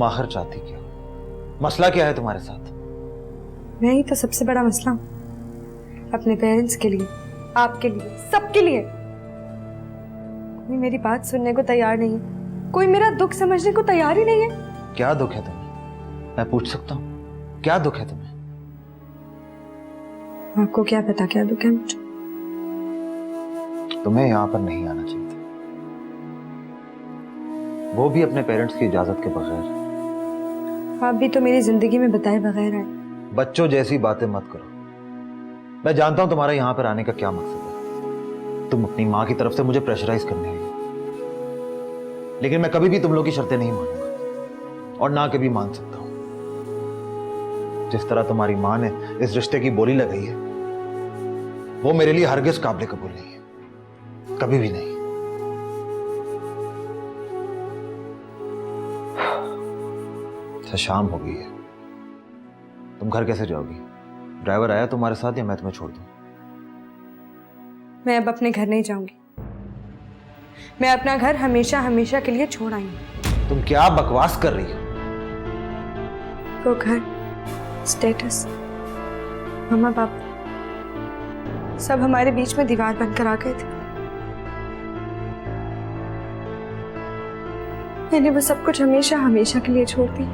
तुम आखिर चाहती क्या? मसला क्या है तुम्हारे साथ? मैं ही तो सबसे बड़ा मसला हूँ, अपने पेरेंट्स के लिए, आपके लिए, सबके लिए। कोई मेरी बात सुनने को तैयार नहीं है, कोई मेरा दुख समझने को तैयार ही नहीं है। क्या दुख है तुम्हें? मैं पूछ सकता हूँ, क्या दुख है तुम्हें? आपको क्या पता क्या दुख है मुझे? तुम्हें यहाँ पर नहीं आना चाहिए था, वो भी अपने पेरेंट्स की इजाजत के बगैर। आप भी तो मेरी जिंदगी में बताए बगैर आए। बच्चों जैसी बातें मत करो। मैं जानता हूं तुम्हारा यहां पर आने का क्या मकसद है। तुम अपनी मां की तरफ से मुझे प्रेशराइज करने आई हो, लेकिन मैं कभी भी तुम लोग की शर्तें नहीं मानूंगा और ना कभी मान सकता हूं। जिस तरह तुम्हारी मां ने इस रिश्ते की बोली लगाई है, वो मेरे लिए हरगिज काबिल कबूल नहीं है, कभी भी नहीं। अच्छा, शाम हो गई है, तुम घर कैसे जाओगी? ड्राइवर आया तुम्हारे साथ या मैं तुम्हें छोड़ दूं? मैं अब अपने घर नहीं जाऊंगी। मैं अपना घर हमेशा हमेशा के लिए छोड़ आई हूं। तुम क्या बकवास कर रही हो? वो घर, स्टेटस, मम्मा पापा सब हमारे बीच में दीवार बनकर आ गए थे। मैंने वो सब कुछ हमेशा हमेशा के लिए छोड़ दिया।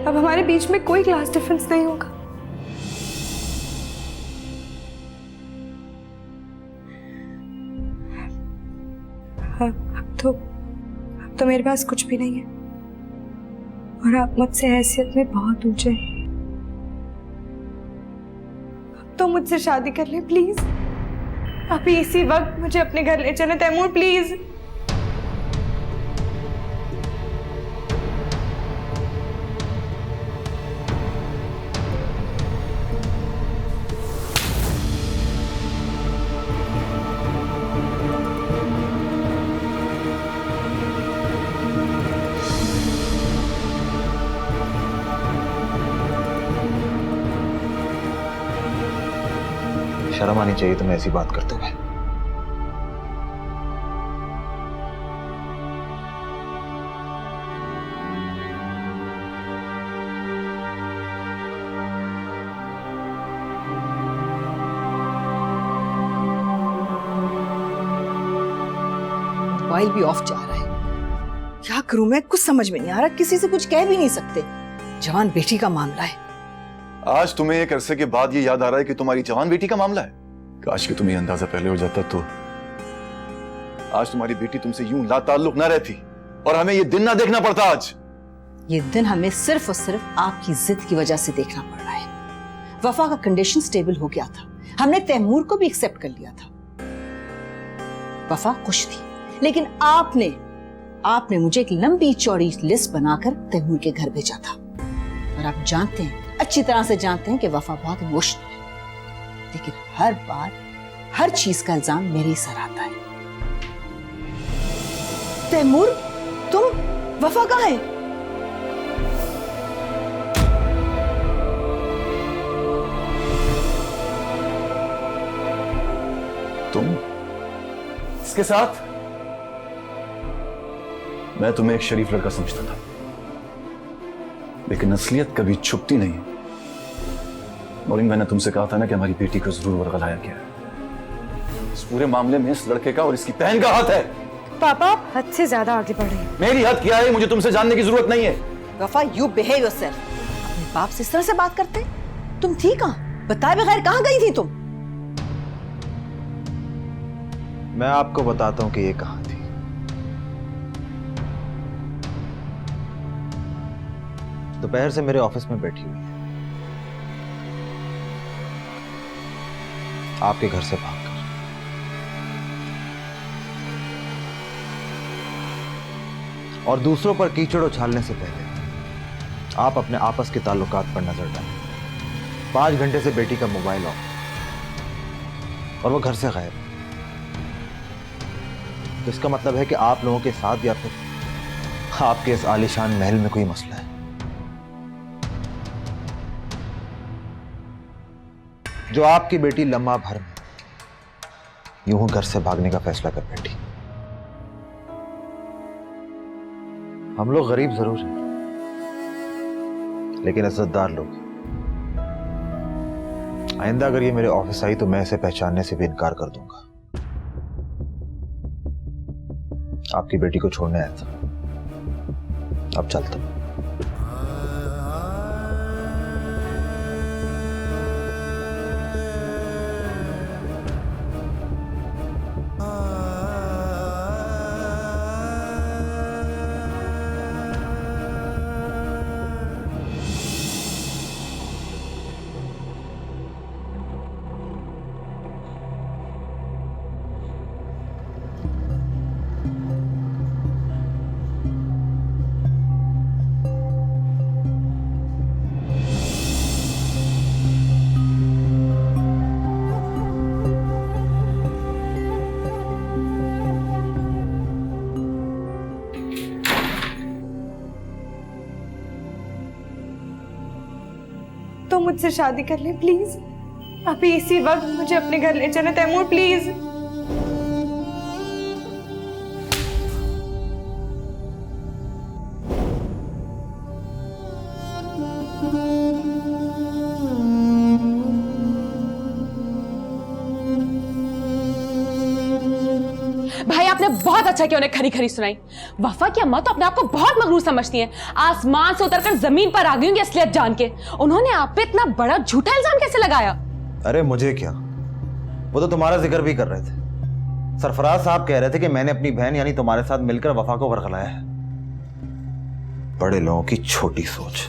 अब हमारे बीच में कोई क्लास डिफरेंस नहीं होगा। अब तो मेरे पास कुछ भी नहीं है और आप मुझसे हैसियत में बहुत ऊंचे हैं। अब तो मुझसे शादी कर ले प्लीज। अभी इसी वक्त मुझे अपने घर ले चले तैमूर, प्लीज। शर्म आनी चाहिए तुम्हें ऐसी बात करते हुए। मोबाइल भी ऑफ जा रहा है। क्या करूं मैं, कुछ समझ में नहीं आ रहा। किसी से कुछ कह भी नहीं सकते। जवान बेटी का मामला है। आज तुम्हें एक अरसे के बाद ये याद आ रहा है कि तुम्हारी जवान बेटी का मामला है? काश कि तुम्हें अंदाजा पहले हो जाता तो आज तुम्हारी बेटी तुमसे यूं लाताल्लुक ना रहती और हमें ये दिन ना देखना पड़ता। आज ये दिन हमें सिर्फ और सिर्फ आपकी जिद की वजह से देखना पड़ रहा है। वफा का कंडीशन स्टेबल हो गया था, हमने तैमूर को भी एक्सेप्ट कर लिया था। वफा खुश थी, लेकिन आपने मुझे एक लंबी चौड़ी लिस्ट बनाकर तैमूर के घर भेजा था। और आप जानते हैं, अच्छी तरह से जानते हैं कि वफा बहुत इमोशनल है, लेकिन हर बार हर चीज का इल्जाम मेरे ही सर आता है। तैमूर, तुम, वफा कहाँ है? तुम इसके साथ? मैं तुम्हें एक शरीफ लड़का समझता था, लेकिन असलियत कभी छुपती नहीं है। मॉर्निंग मैंने तुमसे कहा था ना कि हमारी बेटी को जरूर वर्गलाया गया है। इस पूरे मामले में इस लड़के का और इसकी बहन का हाथ है। पापा, आप हद से ज्यादा आगे बढ़ रहे हैं। मेरी हद क्या है, मुझे तुमसे जानने की जरूरत नहीं है। वफा, यू बिहेव योरसेल्फ। अपने बाप से इस तरह से बात करते? तुम थी कहां? बताए बगैर कहां गई थी तुम? मैं आपको बताता हूं कि ये कहां थी। दोपहर से मेरे ऑफिस में बैठी हुई है, आपके घर से भागकर। और दूसरों पर कीचड़ उछालने से पहले आप अपने आपस के ताल्लुकात पर नजर डालें। 5 घंटे से बेटी का मोबाइल ऑफ और वो घर से गायब। तो इसका मतलब है कि आप लोगों के साथ या फिर आपके इस आलीशान महल में कोई मसला है। जो आपकी बेटी लम्हा भर में यूं घर से भागने का फैसला कर बैठी। हम लोग गरीब जरूर हैं, लेकिन इज्जतदार लोग। आइंदा अगर ये मेरे ऑफिस आई तो मैं इसे पहचानने से भी इनकार कर दूंगा। आपकी बेटी को छोड़ने आया था, अब चलता हूं। तो मुझसे शादी कर ले प्लीज। अभी इसी वक्त मुझे अपने घर ले चले तैमूर, प्लीज। भाई आपने बहुत अच्छा किया उन्हें खरी खरी सुनाई। वफा की अम्मा तो अपने आप को बहुत मगरूर समझती हैं। आसमान से उतरकर जमीन पर आ गई होंगी असलियत जान के। उन्होंने आप पे इतना बड़ा झूठा इल्जाम कैसे लगाया? अरे मुझे क्या, वो तो तुम्हारा जिक्र भी कर रहे थे। सरफराज साहब कह रहे थे कि मैंने अपनी बहन यानी तुम्हारे साथ मिलकर वफा को वरगलाया है। बड़े लोगों की छोटी सोच।